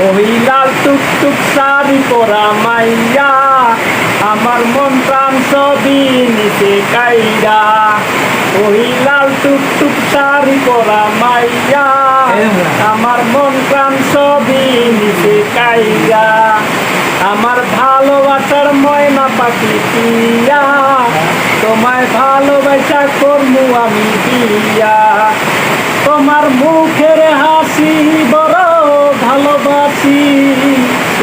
ওই লাল টুকটুক শাড়ি পরা মাইয়া আমার মন প্রাণ সবই নিচে কাইরা। ওই লাল টুকটুক শাড়ি পরা মাইয়া আমার মন প্রাণ সবই নিচে কাইরা। আমার ভালোবাসার ময়না পাখি পিয়া তোমায় ভালোবাসা করমু আমি দিয়া। তোমার মুখের হাসি বড় ভালোবাসি,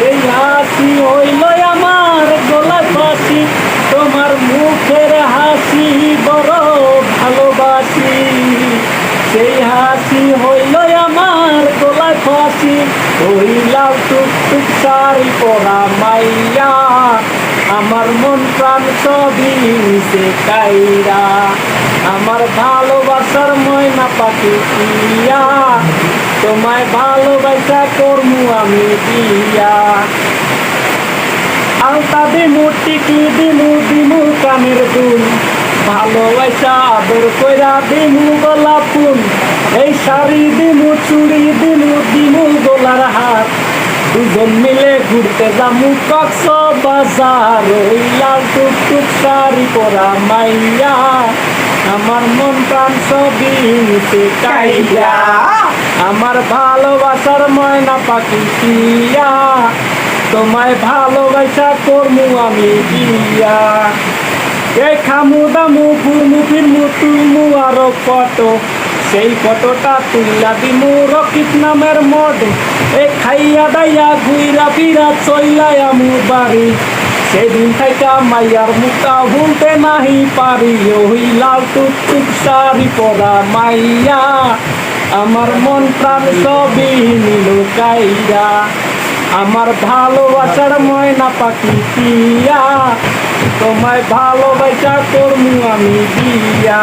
এই হাসি হইল আমার গলায় ফাঁসি। তোমার মুখের হাসি বড় ভালোবাসি, সেই হাসি হইল আমার গলায় ফাঁসি। ওই লাল টুকটুক শাড়ি পরা মাইয়া আমার মন প্রাণ সবই নিচে কাইরা। আমার ভালোবাসার ময়না পাখি পিয়া তোমায় ভালোবাসা করমু আমি দিয়া। আলতা দিমু টিকলি দিমু দিমু কানের দুল, ভালোবাসা আদর কইরা দিমু গোলাপ ফুল। এই শাড়ি দিমু চুড়ি দিমু দিমু গোলার হাত, দুজন মিলে ঘুরতে যামু কক্সবাজার। ওই লাল টুকটুক শাড়ি পরা মাইয়া আমার মন প্রাণ সবই নিচে কাইরা। আমার ভালোবাসার ময়না পাখি পিয়া তোমায় ভালোবাসা করমু আমি দিয়া। এই খামু দামু ঘুরমু ফিরমু তুলমু আরো ফটো, সেই ফটোটা তুললা দিমু রকিত নামের মডে। এই খাইয়া দাইয়া ঘুইরা ফিরা চইলাই আমু বাড়ি, সেদিন থাইকা মাইয়ার মুখটা ভুলতে নাহি পারি। ওই লাল টুকটুক শাড়ি পরা মাইয়া আমার মন প্রাণ সবই নিল কাইরা। আমার ভালোবাসার ময়না পাখি পিয়া তোমায় ভালোবাসা করমু আমি দিয়া।